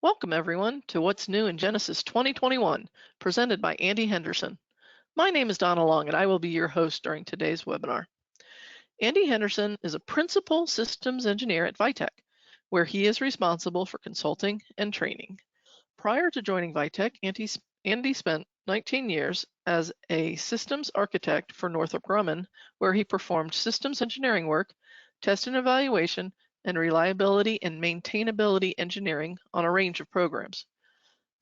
Welcome everyone to What's New in Genesis 2021, presented by Andy Henderson. My name is Donna Long and I will be your host during today's webinar. Andy Henderson is a principal systems engineer at Vitec, where he is responsible for consulting and training. Prior to joining Vitec, Andy spent 19 years as a systems architect for Northrop Grumman, where he performed systems engineering work, test and evaluation, and reliability and maintainability engineering on a range of programs.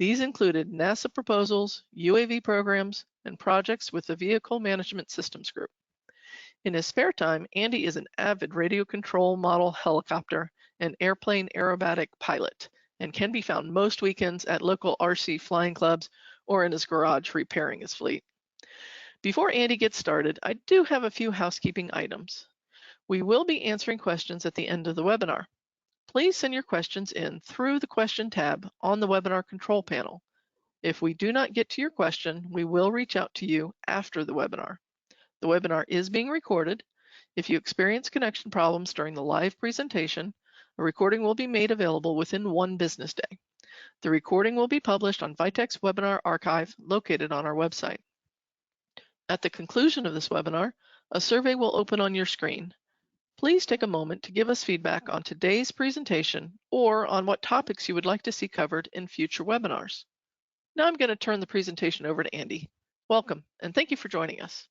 These included NASA proposals, UAV programs, and projects with the Vehicle Management Systems Group. In his spare time, Andy is an avid radio control model helicopter and airplane aerobatic pilot, and can be found most weekends at local RC flying clubs or in his garage repairing his fleet. Before Andy gets started, I do have a few housekeeping items. We will be answering questions at the end of the webinar. Please send your questions in through the question tab on the webinar control panel. If we do not get to your question, we will reach out to you after the webinar. The webinar is being recorded. If you experience connection problems during the live presentation, a recording will be made available within 1 business day. The recording will be published on Vitec's webinar archive located on our website. At the conclusion of this webinar, a survey will open on your screen. Please take a moment to give us feedback on today's presentation or on what topics you would like to see covered in future webinars. Now I'm going to turn the presentation over to Andy. Welcome, and thank you for joining us.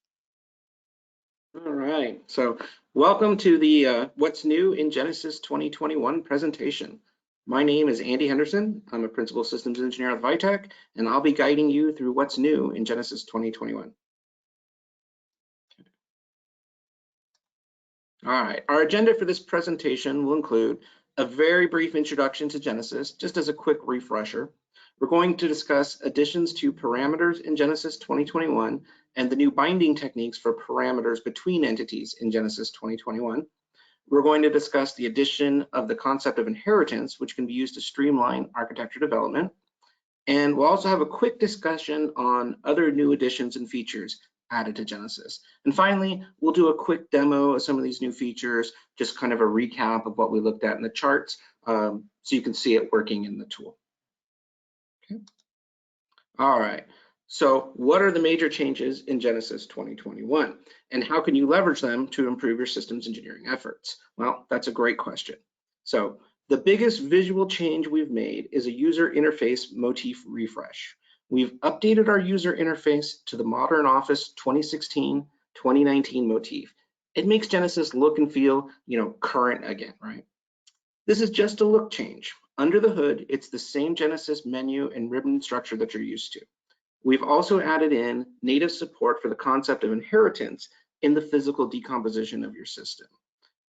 All right, so welcome to the What's New in Genesis 2021 presentation. My name is Andy Henderson. I'm a Principal Systems Engineer at Vitec, and I'll be guiding you through what's new in Genesis 2021. All right, our agenda for this presentation will include a very brief introduction to Genesis, just as a quick refresher. We're going to discuss additions to parameters in Genesis 2021 and the new binding techniques for parameters between entities in Genesis 2021. We're going to discuss the addition of the concept of inheritance, which can be used to streamline architecture development. And we'll also have a quick discussion on other new additions and features added to Genesis. And finally, we'll do a quick demo of some of these new features, just kind of a recap of what we looked at in the charts, so you can see it working in the tool. Okay. All right, so what are the major changes in Genesis 2021? And how can you leverage them to improve your systems engineering efforts? Well, that's a great question. So the biggest visual change we've made is a user interface motif refresh. We've updated our user interface to the modern Office 2016-2019 motif. It makes Genesis look and feel, current again, right? This is just a look change. Under the hood, it's the same Genesis menu and ribbon structure that you're used to. We've also added in native support for the concept of inheritance in the physical decomposition of your system.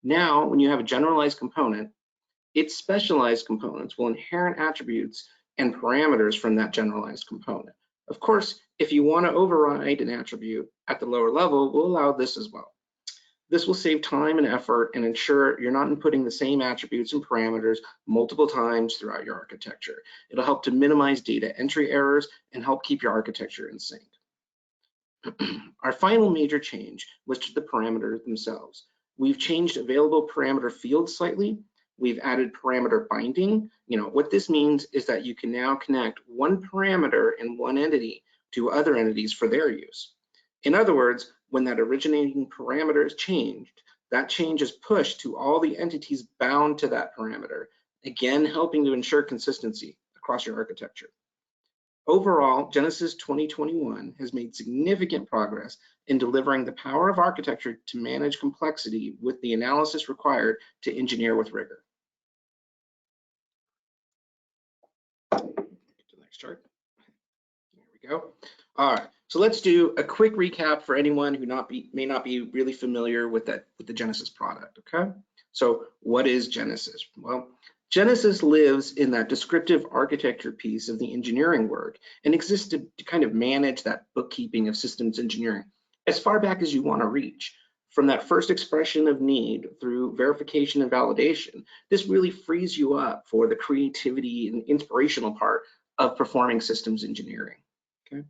Now, when you have a generalized component, its specialized components will inherit attributes and parameters from that generalized component. Of course, if you want to override an attribute at the lower level, we'll allow this as well. This will save time and effort and ensure you're not inputting the same attributes and parameters multiple times throughout your architecture. It'll help to minimize data entry errors and help keep your architecture in sync. Our final major change was to the parameters themselves. We've changed available parameter fields slightly. We've added parameter binding. What this means is that you can now connect one parameter in one entity to other entities for their use. In other words, when that originating parameter is changed, that change is pushed to all the entities bound to that parameter, again helping to ensure consistency across your architecture. Overall, Genesis 2021 has made significant progress in delivering the power of architecture to manage complexity with the analysis required to engineer with rigor. Get to the next chart. There we go. All right, so let's do a quick recap for anyone who may not be really familiar with the Genesis product, okay? So what is Genesis? Well, Genesis lives in that descriptive architecture piece of the engineering work and exists to kind of manage that bookkeeping of systems engineering as far back as you want to reach. From that first expression of need through verification and validation, this really frees you up for the creativity and inspirational part of performing systems engineering, okay?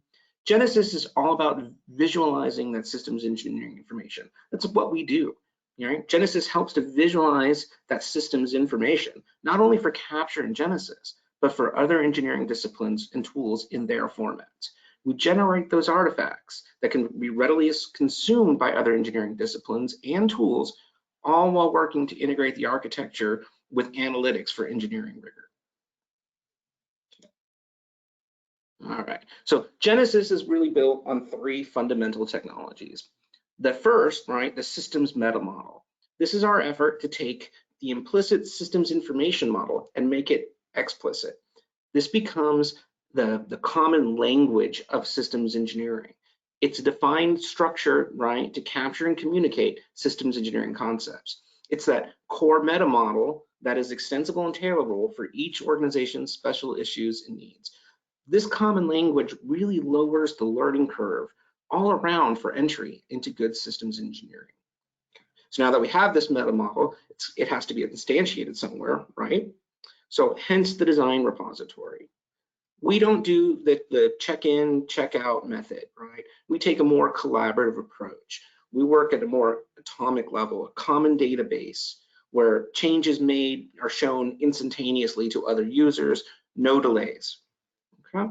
Genesis is all about visualizing that systems engineering information. That's what we do. Right? Genesis helps to visualize that systems information, not only for capture in Genesis, but for other engineering disciplines and tools in their formats. We generate those artifacts that can be readily consumed by other engineering disciplines and tools, all while working to integrate the architecture with analytics for engineering rigor. All right, so GENESYS is really built on three fundamental technologies. The first, right, the systems meta model. This is our effort to take the implicit systems information model and make it explicit. This becomes the common language of systems engineering. It's a defined structure, right, to capture and communicate systems engineering concepts. It's that core meta model that is extensible and tailorable for each organization's special issues and needs. This common language really lowers the learning curve all around for entry into good systems engineering. So now that we have this meta model, it has to be instantiated somewhere, right? So hence the design repository. We don't do the check-in, check-out method, right? We take a more collaborative approach. We work at a more atomic level, a common database where changes made are shown instantaneously to other users, no delays. Okay.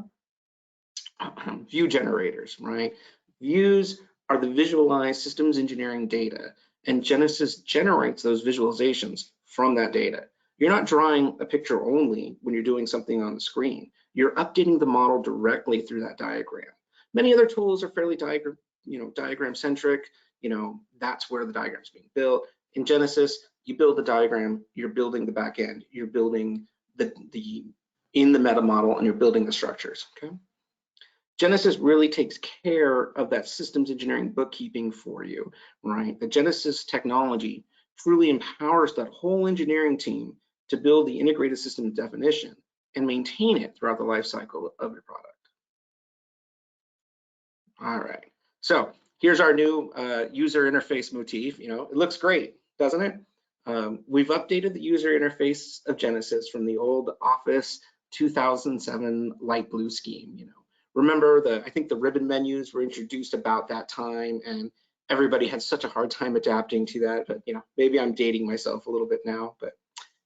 View generators, right? Views are the visualized systems engineering data, and GENESYS generates those visualizations from that data. You're not drawing a picture only when you're doing something on the screen. You're updating the model directly through that diagram. Many other tools are fairly diagram centric. That's where the diagram is being built. In GENESYS, you build the diagram, you're building the back end, you're building in the meta model, and you're building the structures. Okay. GENESYS really takes care of that systems engineering bookkeeping for you, right? The GENESYS technology truly empowers that whole engineering team to build the integrated system definition and maintain it throughout the life cycle of your product. All right, so here's our new user interface motif. It looks great, doesn't it? We've updated the user interface of GENESYS from the old Office 2007 light blue scheme. Remember, I think the ribbon menus were introduced about that time, and everybody had such a hard time adapting to that. But maybe I'm dating myself a little bit now. But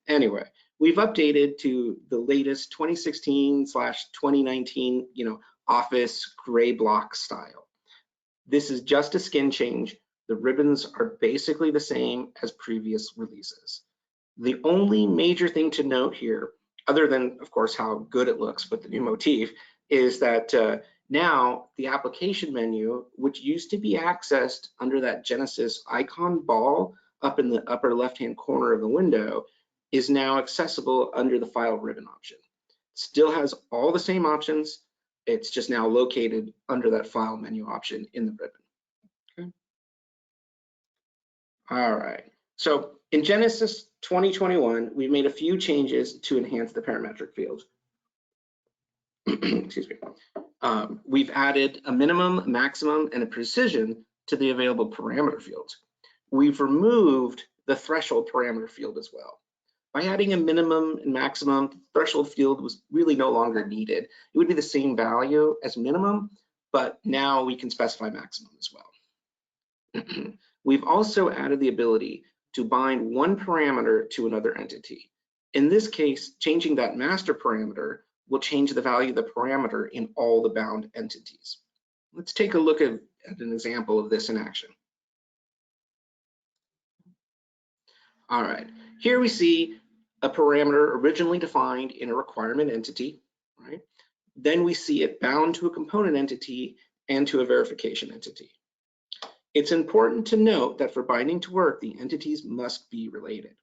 anyway, we've updated to the latest 2016/2019, Office gray block style. This is just a skin change. The ribbons are basically the same as previous releases. The only major thing to note here, other than, of course, how good it looks with the new motif, is that now the application menu, which used to be accessed under that GENESYS icon ball up in the upper left-hand corner of the window, is now accessible under the file ribbon option. Still has all the same options. It's just now located under that file menu option in the ribbon. Okay. All right. So in GENESYS 2021, we made a few changes to enhance the parametric fields. Excuse me. We've added a minimum, maximum, and a precision to the available parameter fields. We've removed the threshold parameter field as well. By adding a minimum and maximum, the threshold field was really no longer needed. It would be the same value as minimum, but now we can specify maximum as well. We've also added the ability to bind one parameter to another entity. In this case, changing that master parameter will change the value of the parameter in all the bound entities. Let's take a look at an example of this in action. All right, here we see a parameter originally defined in a requirement entity, right? Then we see it bound to a component entity and to a verification entity. It's important to note that for binding to work, the entities must be related.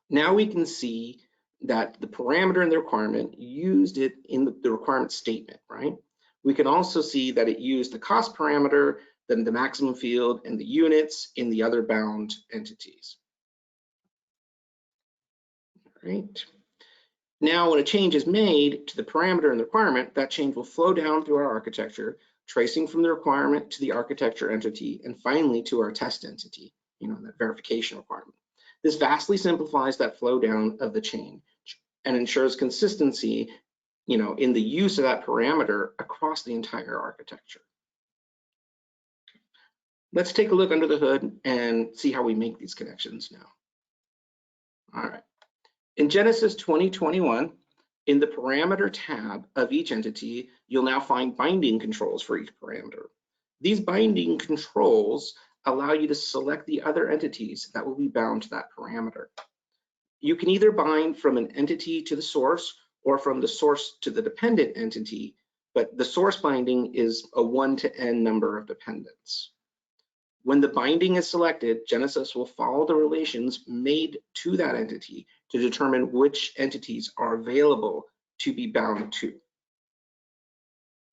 Now we can see that the parameter in the requirement used it in the requirement statement, right? We can also see that it used the cost parameter, then the maximum field, and the units in the other bound entities. Right. Now, when a change is made to the parameter in the requirement, that change will flow down through our architecture, tracing from the requirement to the architecture entity, and finally to our test entity, that verification requirement. This vastly simplifies that flow down of the change and ensures consistency, in the use of that parameter across the entire architecture. Let's take a look under the hood and see how we make these connections now. All right. In GENESYS 2021, in the parameter tab of each entity, you'll now find binding controls for each parameter. These binding controls allow you to select the other entities that will be bound to that parameter. You can either bind from an entity to the source or from the source to the dependent entity, but the source binding is a 1 to n number of dependents. When the binding is selected, GENESYS will follow the relations made to that entity to determine which entities are available to be bound to.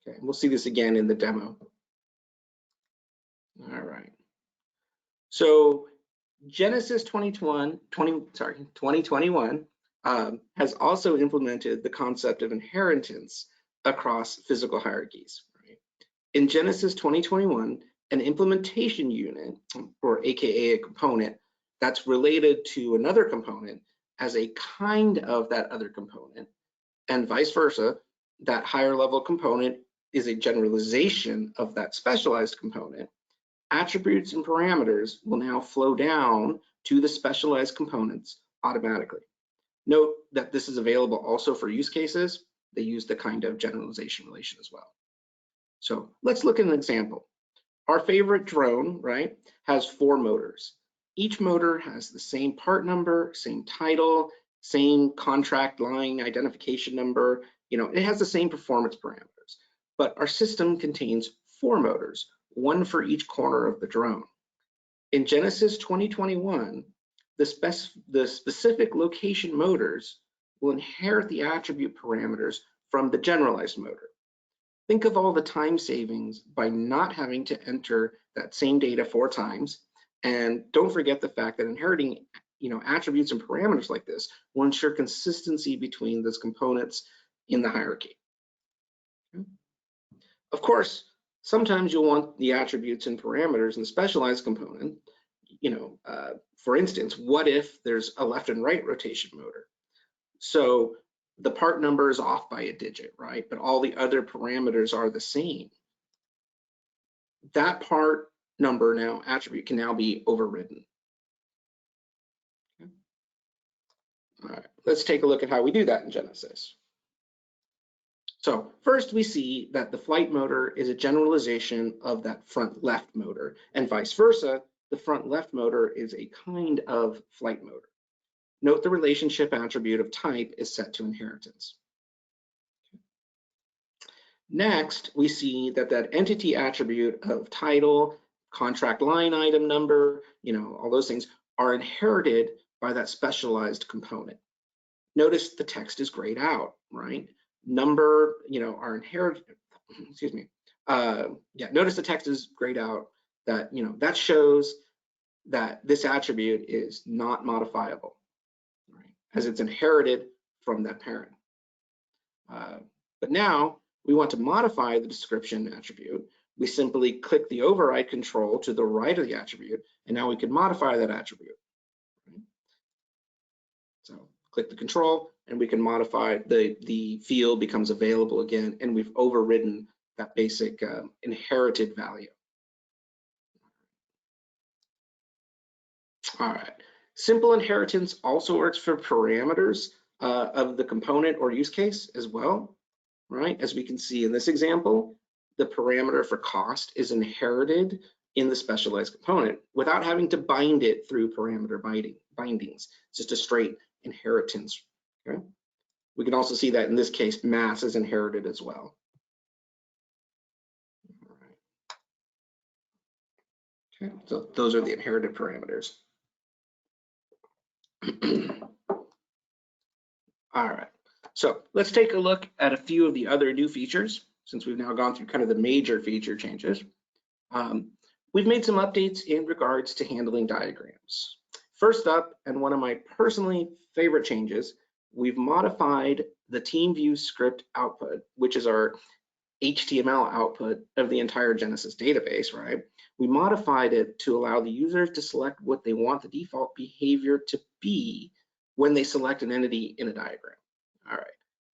Okay, we'll see this again in the demo. All right. So GENESYS 2021 has also implemented the concept of inheritance across physical hierarchies. Right? In GENESYS 2021, an implementation unit, or AKA a component, that's related to another component as a kind of that other component, and vice versa, that higher level component is a generalization of that specialized component. Attributes and parameters will now flow down to the specialized components automatically. Note that this is available also for use cases. They use the kind of generalization relation as well. So let's look at an example. Our favorite drone, right, has 4 motors. Each motor has the same part number, same title, same contract line identification number. It has the same performance parameters. But our system contains 4 motors, 1 for each corner of the drone. In GENESYS 2021, the specific location motors will inherit the attribute parameters from the generalized motor. Think of all the time savings by not having to enter that same data 4 times. And don't forget the fact that inheriting attributes and parameters like this will ensure consistency between those components in the hierarchy. Okay. Of course, sometimes you'll want the attributes and parameters in the specialized component. For instance, what if there's a left and right rotation motor? So the part number is off by a digit, right? But all the other parameters are the same. That part number attribute can now be overridden. Okay. All right, let's take a look at how we do that in GENESYS. So first we see that the flight motor is a generalization of that front left motor, and vice versa, the front left motor is a kind of flight motor. Note the relationship attribute of type is set to inheritance. Next, we see that entity attribute of title, contract line item number, all those things are inherited by that specialized component. Notice the text is grayed out, right? Number, are inherited, excuse me. Notice the text is grayed out, that, that shows that this attribute is not modifiable, right? As it's inherited from that parent. But now we want to modify the description attribute. We simply click the override control to the right of the attribute, and now we can modify that attribute. Right? So click the control, and we can modify the field becomes available again, and we've overridden that basic inherited value. All right. Simple inheritance also works for parameters of the component or use case as well, right? As we can see in this example, the parameter for cost is inherited in the specialized component without having to bind it through parameter bindings. It's just a straight inheritance. Okay. We can also see that in this case, mass is inherited as well. All right. Okay, so those are the inherited parameters. All right, so let's take a look at a few of the other new features since we've now gone through kind of the major feature changes. We've made some updates in regards to handling diagrams. First up, and one of my personally favorite changes, we've modified the TeamView script output, which is our HTML output of the entire GENESYS database, right? We modified it to allow the user to select what they want the default behavior to be when they select an entity in a diagram. All right.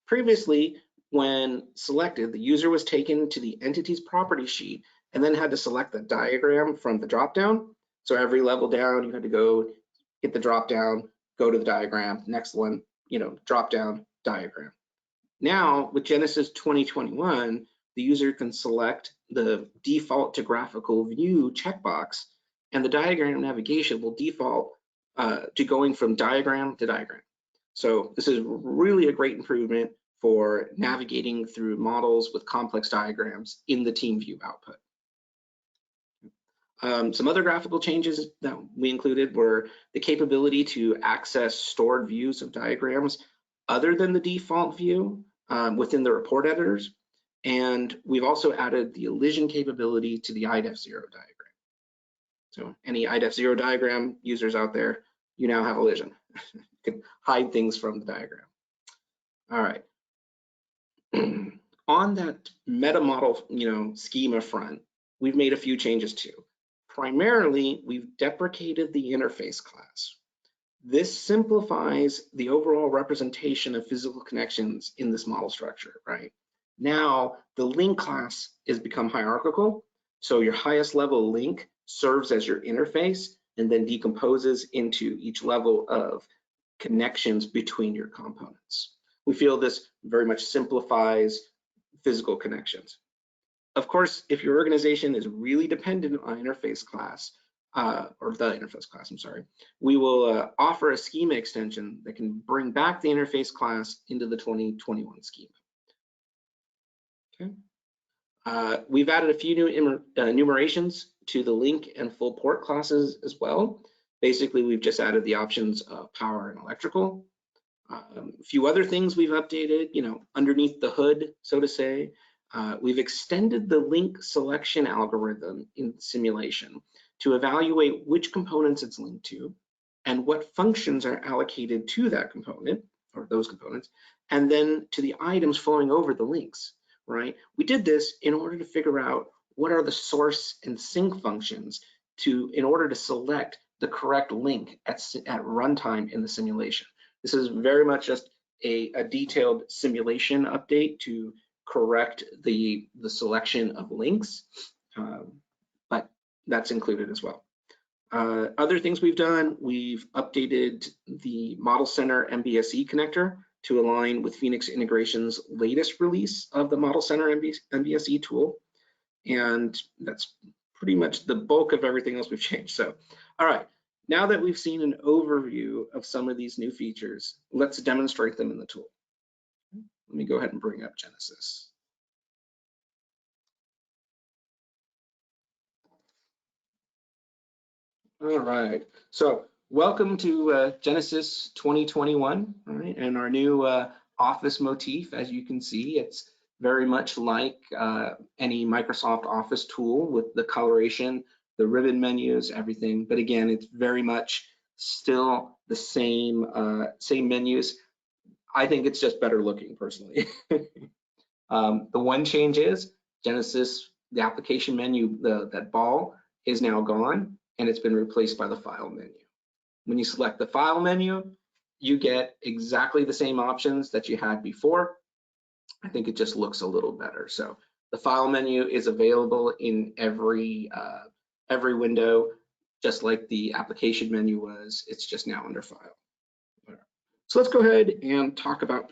Previously, when selected, the user was taken to the entity's property sheet and then had to select the diagram from the dropdown. So every level down, you had to go hit the dropdown, go to the diagram, next one, drop-down diagram. Now, with GENESYS 2021, the user can select the default to graphical view checkbox, and the diagram navigation will default to going from diagram to diagram. So this is really a great improvement for navigating through models with complex diagrams in the TeamView output. Some other graphical changes that we included were the capability to access stored views of diagrams other than the default view within the report editors. And we've also added the elision capability to the IDEF0 diagram. So any IDEF0 diagram users out there, you now have elision. You can hide things from the diagram. All right. On that meta model, schema front, we've made a few changes too. Primarily, we've deprecated the interface class. This simplifies the overall representation of physical connections in this model structure, right? Now, the link class has become hierarchical. So your highest level link serves as your interface and then decomposes into each level of connections between your components. We feel this very much simplifies physical connections. Of course, if your organization is really dependent on interface class, or the interface class, I'm sorry, we will offer a schema extension that can bring back the interface class into the 2021 schema. Okay. We've added a few new enumerations to the link and full port classes as well. Basically, we've just added the options of power and electrical. A few other things we've updated, underneath the hood, so to say. We've extended the link selection algorithm in simulation to evaluate which components it's linked to and what functions are allocated to that component or those components, and then to the items flowing over the links, right? We did this in order to figure out what are the source and sync functions in order to select the correct link at runtime in the simulation. This is very much just a detailed simulation update to correct the selection of links, but that's included as well. Other things we've done, we've updated the Model Center MBSE connector to align with Phoenix Integration's latest release of the Model Center MBSE tool. And that's pretty much the bulk of everything else we've changed. So, all right, now that we've seen an overview of some of these new features, let's demonstrate them in the tool. Let me go ahead and bring up GENESYS. All right, so welcome to GENESYS 2021, right? And our new Office Motif. As you can see, it's very much like any Microsoft Office tool with the coloration, the ribbon menus, everything. But again, it's very much still the same menus. I think it's just better looking personally. The one change is GENESYS, the application menu, that ball is now gone and it's been replaced by the file menu. When you select the file menu, you get exactly the same options that you had before. I think it just looks a little better. So the file menu is available in every window, just like the application menu was. It's just now under file. So let's go ahead and talk about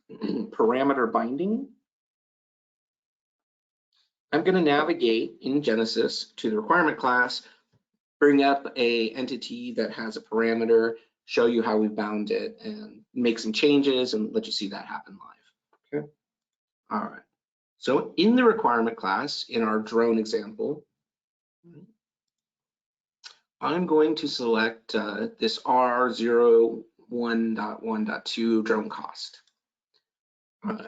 parameter binding. I'm going to navigate in GENESYS to the requirement class, bring up a entity that has a parameter, show you how we bound it, and make some changes and let you see that happen live. Okay. All right. So in the requirement class, in our drone example, I'm going to select this R01.1.2 drone cost.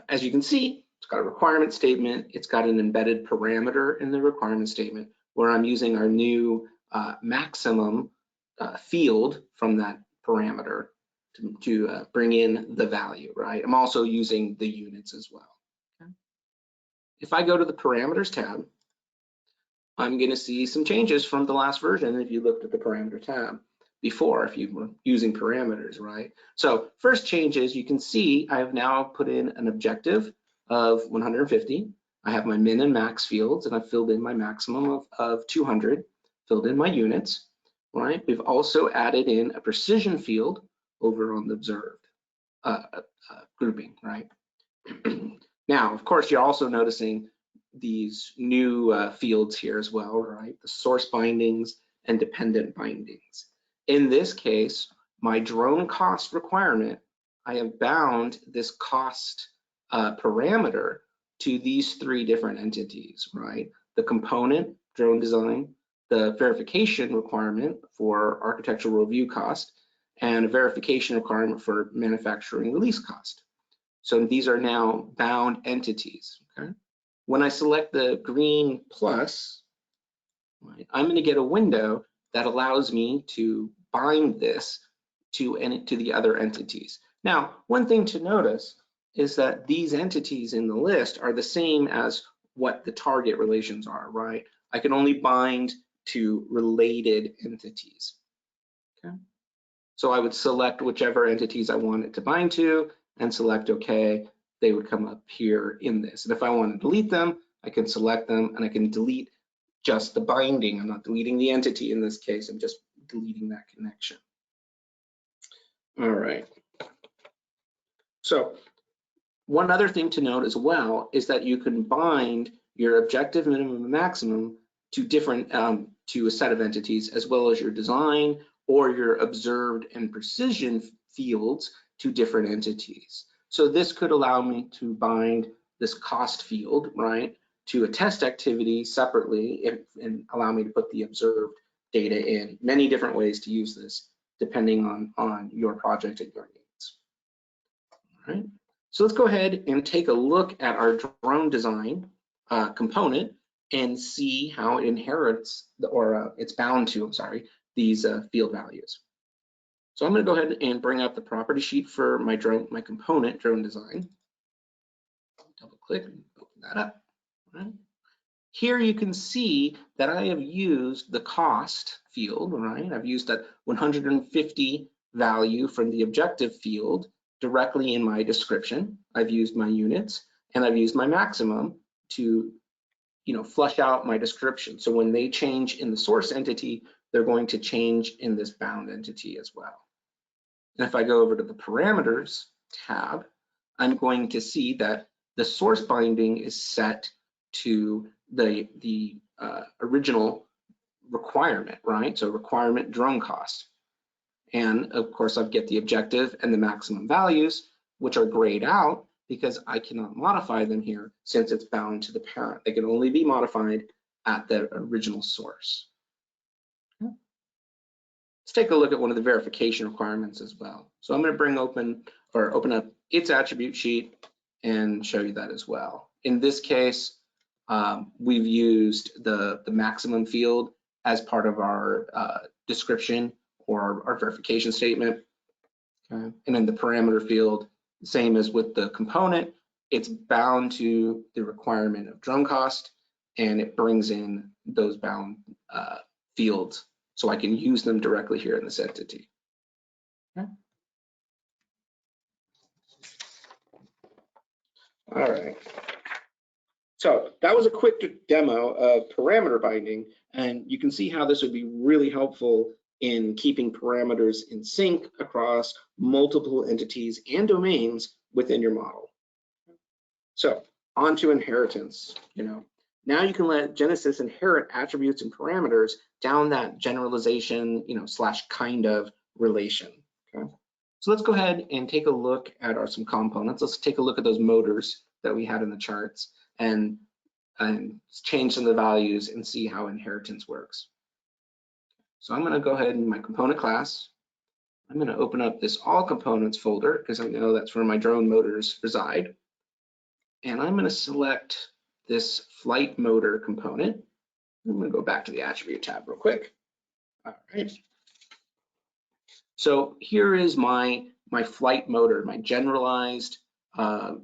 As you can see, it's got a requirement statement. It's got an embedded parameter in the requirement statement where I'm using our new maximum field from that parameter to bring in the value, right? I'm also using the units as well. Okay. If I go to the parameters tab, I'm going to see some changes from the last version if you looked at the parameter tab before, if you were using parameters, right? So first change is you can see I have now put in an objective of 150. I have my min and max fields, and I've filled in my maximum of 200, filled in my units, right? We've also added in a precision field over on the observed. grouping, right? Now, of course, you're also noticing these new fields here as well, right? The source bindings and dependent bindings. In this case, my drone cost requirement, I have bound this cost parameter to these three different entities, right? The component, drone design, the verification requirement for architectural review cost, and a verification requirement for manufacturing release cost. So these are now bound entities, okay? When I select the green plus, right, I'm going to get a window that allows me to bind this to the other entities. Now, one thing to notice is that these entities in the list are the same as what the target relations are, right? I can only bind to related entities, okay? So I would select whichever entities I want it to bind to and select OK. They would come up here in this. And if I want to delete them, I can select them and I can delete just the binding. I'm not deleting the entity in this case. I'm just deleting that connection. All right. So one other thing to note as well is that you can bind your objective, minimum, and maximum to different to a set of entities, as well as your design or your observed and precision fields to different entities. So this could allow me to bind this cost field, right, to a test activity separately and allow me to put the observed data in. Many different ways to use this depending on your project and your needs. All right. So let's go ahead and take a look at our drone design component and see how it inherits it's bound to, these field values. So I'm going to go ahead and bring up the property sheet for my component drone design. Double click and open that up. All right. Here you can see that I have used the cost field, right? I've used that 150 value from the objective field directly in my description. I've used my units and I've used my maximum to, flush out my description. So when they change in the source entity, they're going to change in this bound entity as well. And if I go over to the parameters tab, I'm going to see that the source binding is set to the original requirement, right? So requirement drone cost. And of course, I get the objective and the maximum values, which are grayed out because I cannot modify them here since it's bound to the parent. They can only be modified at the original source. Okay. Let's take a look at one of the verification requirements as well. So I'm going to open up its attribute sheet and show you that as well. In this case, we've used the maximum field as part of our description or our verification statement. Okay. And then the parameter field, same as with the component, it's bound to the requirement of drone cost, and it brings in those bound fields so I can use them directly here in this entity. Okay. All right. So that was a quick demo of parameter binding, and you can see how this would be really helpful in keeping parameters in sync across multiple entities and domains within your model. So on to inheritance. Now you can let GENESYS inherit attributes and parameters down that generalization, slash kind of relation. Okay. So let's go ahead and take a look at some components. Let's take a look at those motors that we had in the charts and change some of the values and see how inheritance works. So I'm going to go ahead in my component class. I'm going to open up this all components folder because I know that's where my drone motors reside. And I'm going to select this flight motor component. I'm going to go back to the attribute tab real quick. All right. So here is my flight motor, my generalized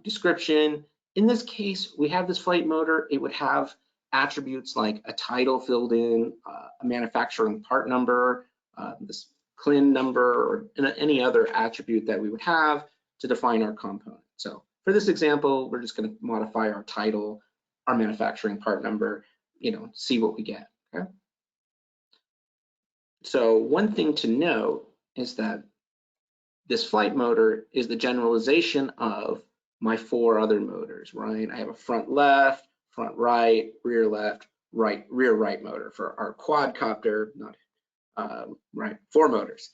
description. In this case, we have this flight motor. It would have attributes like a title filled in, a manufacturing part number, this CLIN number, or any other attribute that we would have to define our component. So for this example, we're just going to modify our title, our manufacturing part number, see what we get. Okay. So one thing to note is that this flight motor is the generalization of my 4 other motors, right? I have a front left, front right, rear left, rear right motor for our quadcopter, not right, 4 motors.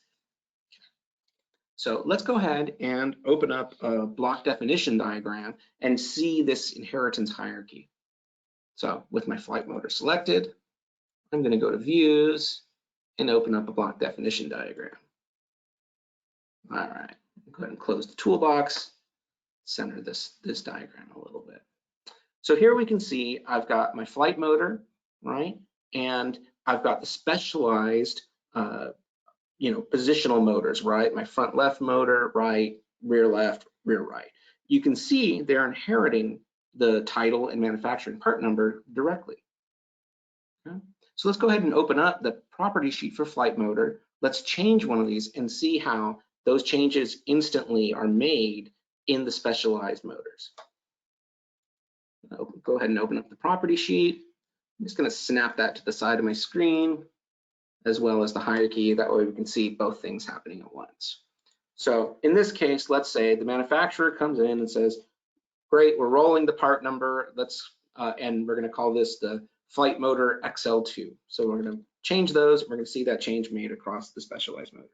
So let's go ahead and open up a block definition diagram and see this inheritance hierarchy. So with my flight motor selected, I'm going to go to views and open up a block definition diagram. All right, go ahead and close the toolbox, center this diagram a little bit. So here we can see I've got my flight motor, right? And I've got the specialized, positional motors, right? My front left motor, right, rear left, rear right. You can see they're inheriting the title and manufacturing part number directly. Okay? So let's go ahead and open up the property sheet for flight motor. Let's change one of these and see how those changes instantly are made in the specialized motors. Go ahead and open up the property sheet. I'm just going to snap that to the side of my screen, as well as the hierarchy. That way we can see both things happening at once. So in this case, let's say the manufacturer comes in and says, great, we're rolling the part number, and we're going to call this the flight motor XL2. So we're going to change those. We're going to see that change made across the specialized motors.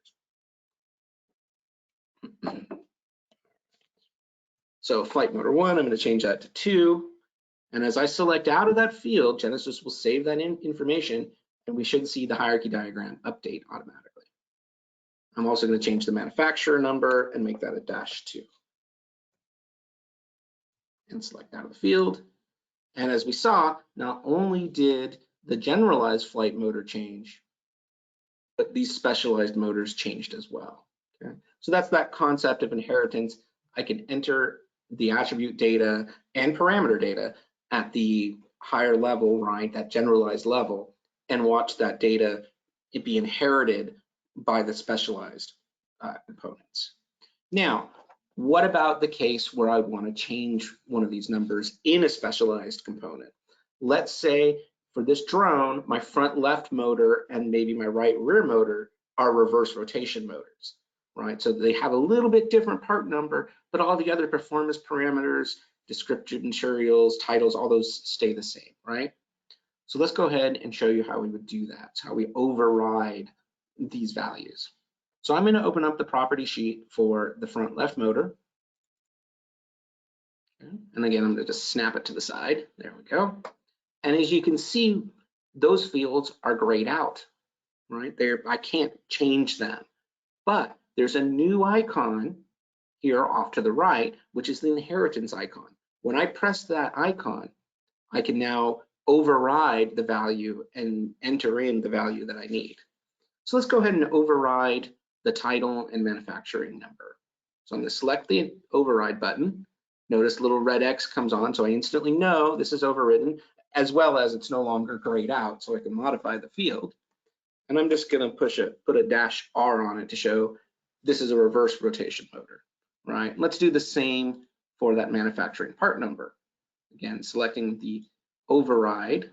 So flight motor 1, I'm going to change that to 2. And as I select out of that field, Genesys will save that information, and we should see the hierarchy diagram update automatically. I'm also going to change the manufacturer number and make that a -2. And select out of the field. And as we saw, not only did the generalized flight motor change, but these specialized motors changed as well. Okay? So that's that concept of inheritance. I can enter the attribute data and parameter data at the higher level, right, that generalized level, and watch that data be inherited by the specialized components. Now, what about the case where I want to change one of these numbers in a specialized component? Let's say for this drone, my front left motor and maybe my right rear motor are reverse rotation motors, right? So they have a little bit different part number, but all the other performance parameters, descriptive materials, titles, all those stay the same, right? So let's go ahead and show you how we would do that. It's how we override these values. So I'm going to open up the property sheet for the front left motor. Okay. And again, I'm going to just snap it to the side. There we go. And as you can see, those fields are grayed out, right? I can't change them. But there's a new icon here off to the right, which is the inheritance icon. When I press that icon, I can now override the value and enter in the value that I need. So let's go ahead and override the title and manufacturing number. So I'm going to select the override button. Notice little red X comes on, so I instantly know this is overridden, as well as it's no longer grayed out, so I can modify the field. And I'm just going to put a -R on it to show this is a reverse rotation motor, right? Let's do the same for that manufacturing part number. Again, selecting the override,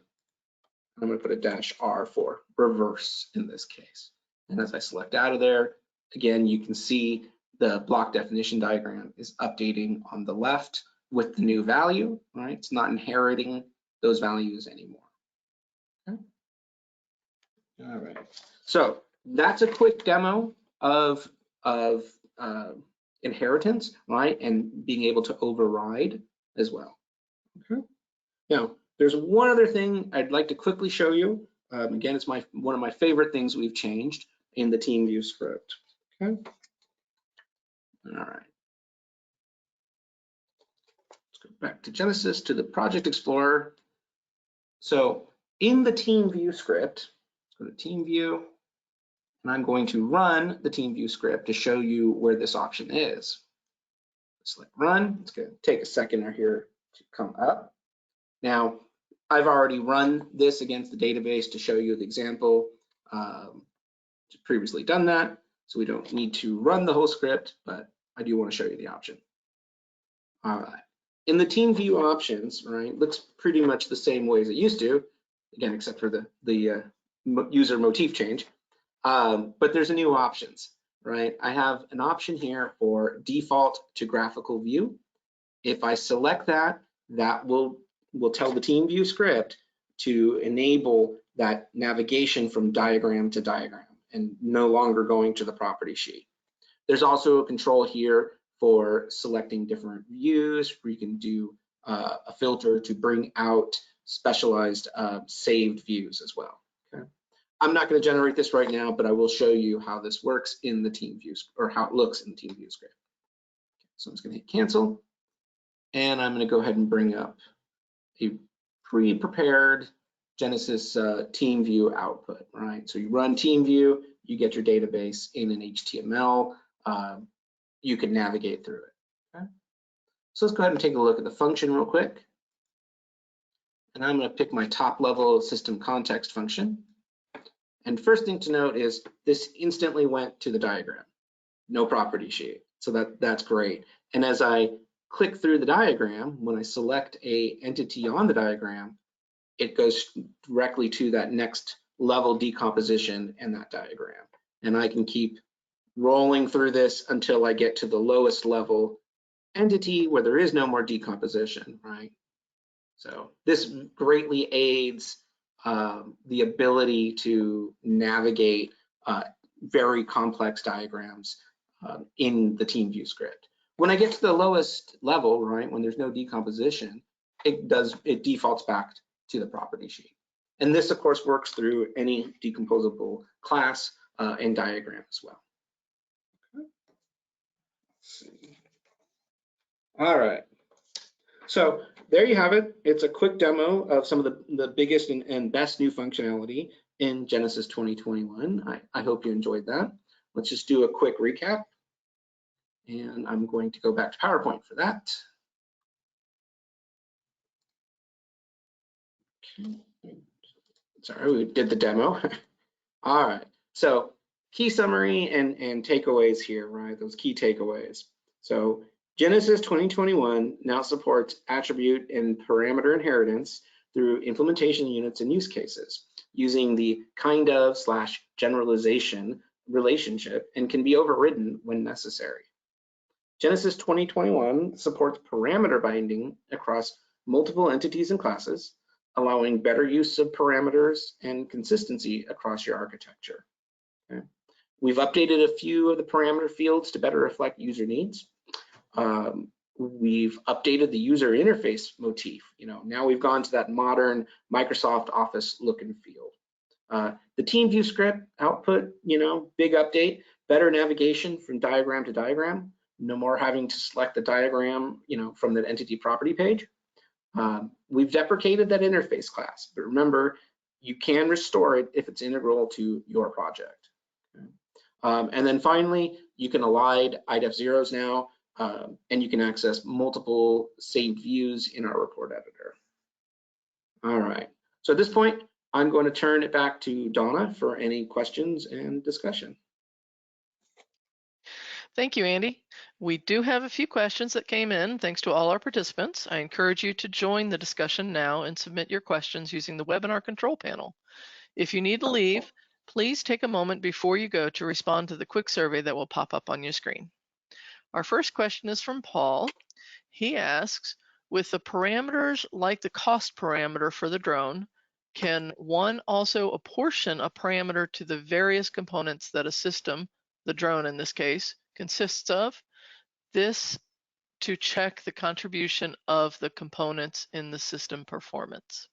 I'm going to put a -R for reverse in this case. And as I select out of there, again, you can see the block definition diagram is updating on the left with the new value, right? It's not inheriting those values anymore. Okay. All right. So that's a quick demo of inheritance, right? And being able to override as well. Okay. Now, there's one other thing I'd like to quickly show you. Again, it's one of my favorite things we've changed in the TeamView script. Okay. All right. Let's go back to Genesys to the Project Explorer. So in the TeamView script, let's go to TeamView, and I'm going to run the TeamView script to show you where this option is. Select run. It's going to take a second here to come up. Now, I've already run this against the database to show you the example. Previously done that, so we don't need to run the whole script, but I do want to show you the option. All right. In the TeamView options, right, looks pretty much the same way as it used to, again, except for the user motif change. But there's a new options, right, I have an option here for default to graphical view. If I select that, that will tell the TeamView script to enable that navigation from diagram to diagram and no longer going to the property sheet. There's also a control here for selecting different views, where you can do a filter to bring out specialized saved views as well. Okay. I'm not going to generate this right now, but I will show you how this works in the TeamView, or how it looks in the TeamView script. So I'm just going to hit cancel, and I'm going to go ahead and bring up a pre-prepared Genesis TeamView output, right? So you run TeamView, you get your database in an HTML, you can navigate through it. Okay? So let's go ahead and take a look at the function real quick. And I'm going to pick my top level system context function. And first thing to note is this instantly went to the diagram, no property sheet. So that's great. And as I click through the diagram, when I select a entity on the diagram, it goes directly to that next level decomposition in that diagram. And I can keep rolling through this until I get to the lowest level entity where there is no more decomposition, right? So this greatly aids the ability to navigate very complex diagrams in the TeamView script. When I get to the lowest level, right, when there's no decomposition, it defaults back to the property sheet. And this, of course, works through any decomposable class and diagram as well. Okay. Let's see. All right. So there you have it. It's a quick demo of some of the biggest and best new functionality in Genesis 2021. I hope you enjoyed that. Let's just do a quick recap. And I'm going to go back to PowerPoint for that. Okay. Sorry, we did the demo. All right. So key summary and takeaways here, right? Those key takeaways. So Genesis 2021 now supports attribute and parameter inheritance through implementation units and use cases using the kind of / generalization relationship and can be overridden when necessary. Genesis 2021 supports parameter binding across multiple entities and classes, allowing better use of parameters and consistency across your architecture. Okay. We've updated a few of the parameter fields to better reflect user needs. We've updated the user interface motif. Now we've gone to that modern Microsoft Office look and feel. The TeamView script output, big update, better navigation from diagram to diagram. No more having to select the diagram, from the entity property page. We've deprecated that interface class, but remember, you can restore it if it's integral to your project. Okay. And then finally, you can elide IDEF zeros now, and you can access multiple saved views in our report editor. All right, so at this point, I'm going to turn it back to Donna for any questions and discussion. Thank you, Andy. We do have a few questions that came in thanks to all our participants. I encourage you to join the discussion now and submit your questions using the webinar control panel. If you need to leave, please take a moment before you go to respond to the quick survey that will pop up on your screen. Our first question is from Paul. He asks, with the parameters like the cost parameter for the drone, can one also apportion a parameter to the various components that a system, the drone in this case, consists of? This to check the contribution of the components in the system performance.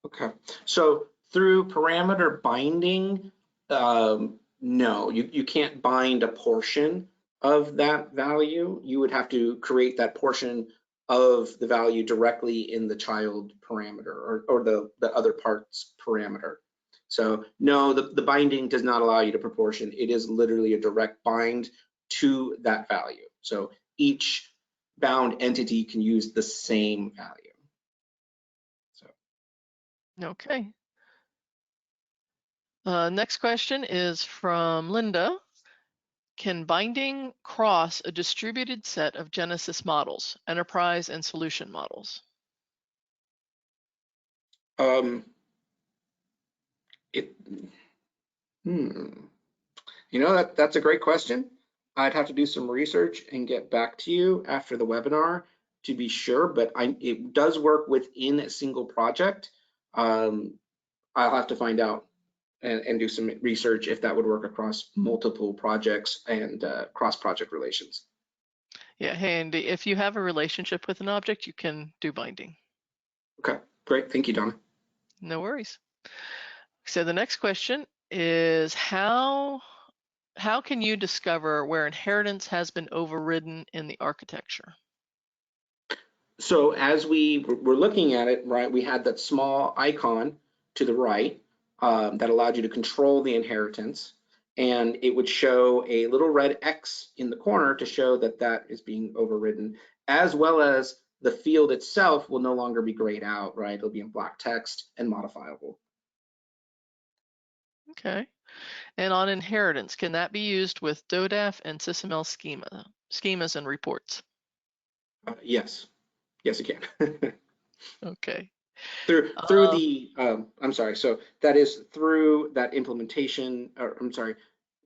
Okay, so through parameter binding, no, you can't bind a portion of that value. You would have to create that portion of the value directly in the child parameter or the other parts parameter. So no, the binding does not allow you to proportion. It is literally a direct bind to that value. So each bound entity can use the same value. Okay. Next question is from Linda. Can binding cross a distributed set of Genesis models, enterprise and solution models? You know, that's a great question. I'd have to do some research and get back to you after the webinar to be sure, but it does work within a single project. I'll have to find out and do some research if that would work across multiple projects and cross-project relations. Yeah, hey, Andy, if you have a relationship with an object, you can do binding. Okay, great. Thank you, Donna. No worries. So the next question is how can you discover where inheritance has been overridden in the architecture? So as we were looking at it, right, we had that small icon to the right that allowed you to control the inheritance, and it would show a little red X in the corner to show that that is being overridden, as well as the field itself will no longer be grayed out, right? It'll be in black text and modifiable. Okay. And on inheritance, can that be used with DODAF and SysML schemas and reports? Yes, yes, it can. Okay. Through the, I'm sorry, so that is through that implementation, or I'm sorry,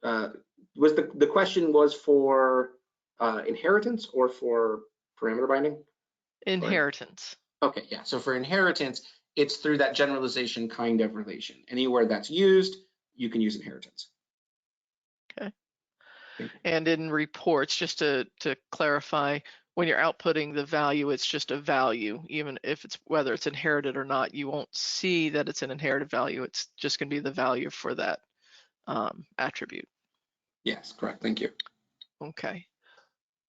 was the question was for inheritance or for parameter binding? Inheritance. Okay, yeah, so for inheritance, it's through that generalization kind of relation. Anywhere that's used, you can use inheritance. Okay. And in reports, just to clarify, when you're outputting the value, it's just a value, even if it's whether it's inherited or not, you won't see that it's an inherited value. It's just going to be the value for that attribute. Yes, correct. Thank you. Okay.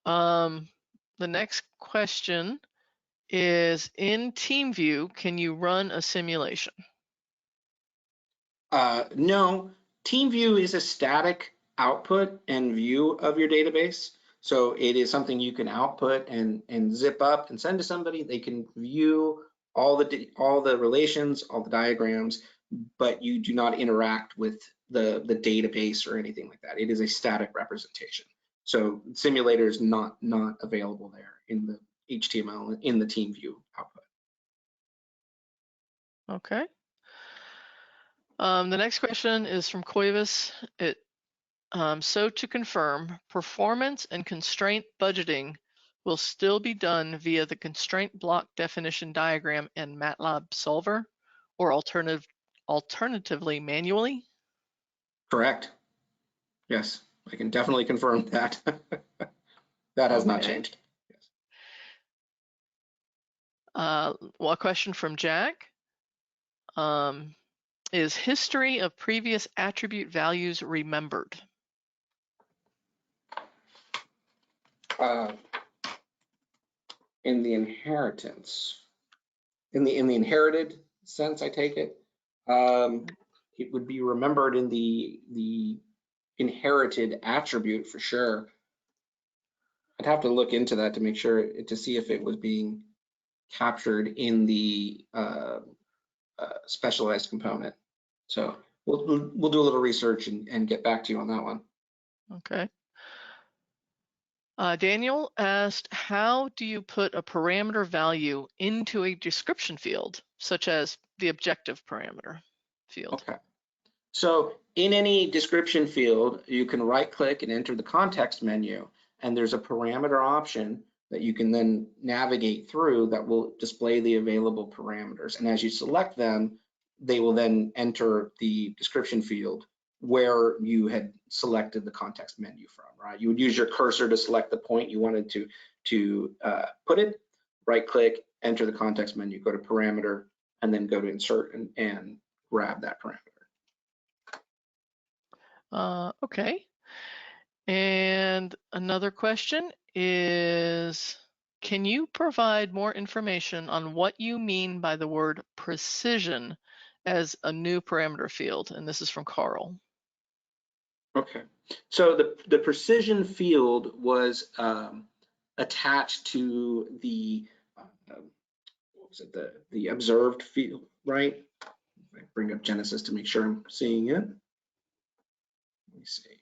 The next question is, in TeamView, can you run a simulation? No, TeamView is a static output and view of your database. So it is something you can output and zip up and send to somebody. They can view all the relations, all the diagrams, but you do not interact with the database or anything like that. It is a static representation. So simulator is not available there in the HTML in the TeamView output. Okay. The next question is from Koivis. So to confirm, performance and constraint budgeting will still be done via the constraint block definition diagram and MATLAB solver, or alternatively manually? Correct. Yes, I can definitely confirm that. That has not Okay. changed. Yes. Well, a question from Jack. Is history of previous attribute values remembered? In the inheritance, in the inherited sense, I take it, it would be remembered in the inherited attribute for sure. I'd have to look into that to make sure to see if it was being captured in the specialized component. So we'll do a little research and get back to you on that one. Okay. Daniel asked, how do you put a parameter value into a description field, such as the objective parameter field? Okay. So in any description field, you can right click and enter the context menu, and there's a parameter option that you can then navigate through that will display the available parameters. And as you select them, they will then enter the description field where you had selected the context menu from, right? You would use your cursor to select the point you wanted to put it, right click, enter the context menu, go to parameter, and then go to insert and grab that parameter. Okay. And another question is, can you provide more information on what you mean by the word precision as a new parameter field? And this is from Carl. Okay, so the precision field was attached to the what was it, the observed field, right? I bring up GENESYS to make sure I'm seeing it. Let me see.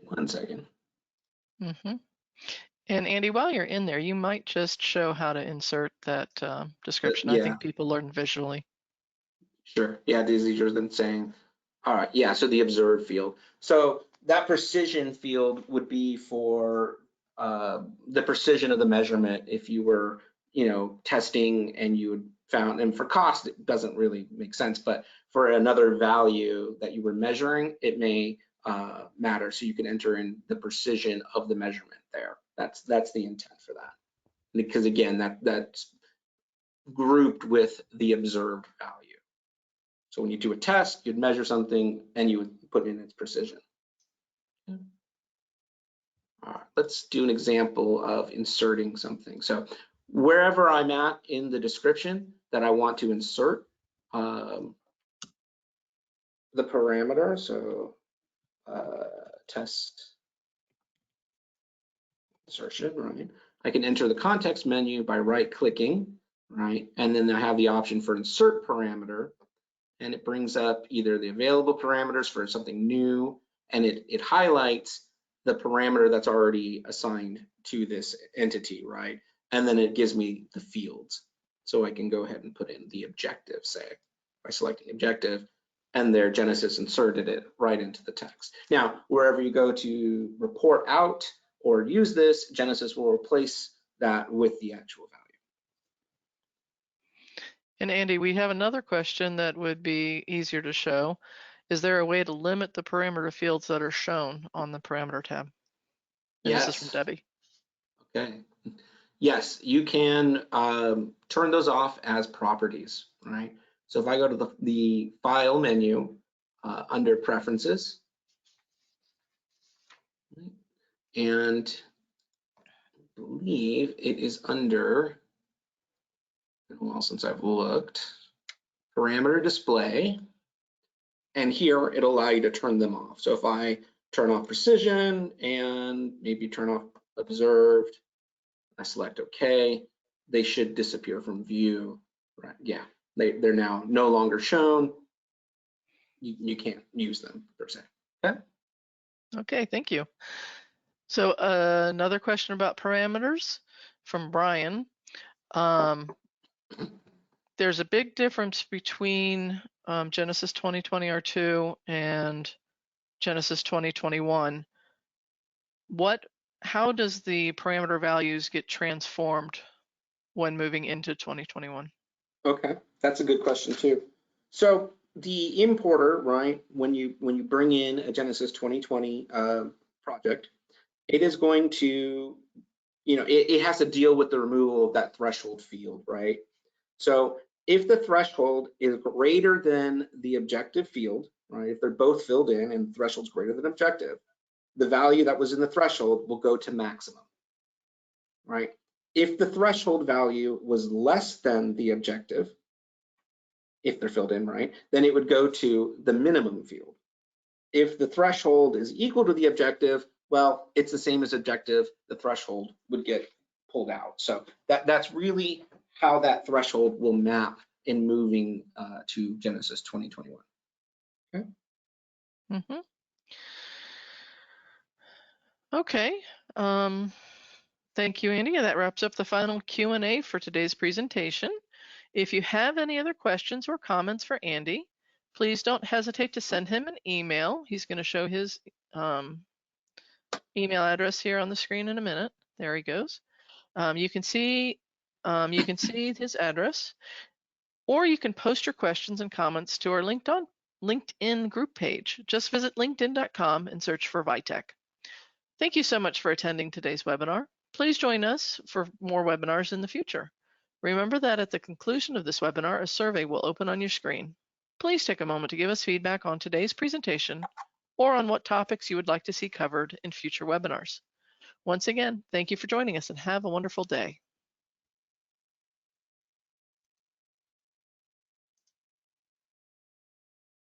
One second. Mm-hmm. And Andy, while you're in there, you might just show how to insert that description. I Yeah, think people learn visually. sure. Yeah, it is easier than saying, all right, yeah, so the observed field. So that precision field would be for the precision of the measurement if you were, testing and you had found, and for cost, it doesn't really make sense, but for another value that you were measuring, it may matter. So you can enter in the precision of the measurement there. That's the intent for that. Because again, that's grouped with the observed value. So when you do a test, you'd measure something and you would put in its precision. All right, let's do an example of inserting something. So wherever I'm at in the description that I want to insert the parameter, so test insertion, right? I can enter the context menu by right-clicking, right? And then I have the option for insert parameter, and it brings up either the available parameters for something new, and it highlights the parameter that's already assigned to this entity, right? And then it gives me the fields. So I can go ahead and put in the objective, say, by selecting objective, and there GENESYS inserted it right into the text. Now, wherever you go to report out or use this, GENESYS will replace that with the actual value. And Andy, we have another question that would be easier to show. Is there a way to limit the parameter fields that are shown on the parameter tab? And this is from Yes. Debbie. Okay. Yes, you can turn those off as properties, right? So if I go to the File menu under Preferences, and I believe it is under, well, since I've looked, Parameter Display, and here it'll allow you to turn them off. So if I turn off Precision and maybe turn off Observed, I select OK, they should disappear from view, right? Yeah, they're now no longer shown. You can't use them per se. Okay. Okay, thank you. So another question about parameters from Brian. There's a big difference between GENESYS 2020 R2 and GENESYS 2021. How does the parameter values get transformed when moving into 2021? Okay, that's a good question too. So the importer, right, when you bring in a GENESYS 2020 project, it is going to, it has to deal with the removal of that threshold field, right? So if the threshold is greater than the objective field, right, if they're both filled in and the threshold's greater than objective, the value that was in the threshold will go to maximum, right? If the threshold value was less than the objective, if they're filled in, right, then it would go to the minimum field. If the threshold is equal to the objective, well, it's the same as objective, the threshold would get pulled out. So that's really how that threshold will map in moving to GENESYS 2021. Okay. Mm-hmm. Okay. Thank you, Andy. That wraps up the final Q&A for today's presentation. If you have any other questions or comments for Andy, please don't hesitate to send him an email. He's going to show his email address here on the screen in a minute. There he goes. You can see his address, or you can post your questions and comments to our LinkedIn group page. Just visit linkedin.com and search for Vitech. Thank you so much for attending today's webinar. Please join us for more webinars in the future. Remember that at the conclusion of this webinar, a survey will open on your screen. Please take a moment to give us feedback on today's presentation or on what topics you would like to see covered in future webinars. Once again, thank you for joining us and have a wonderful day.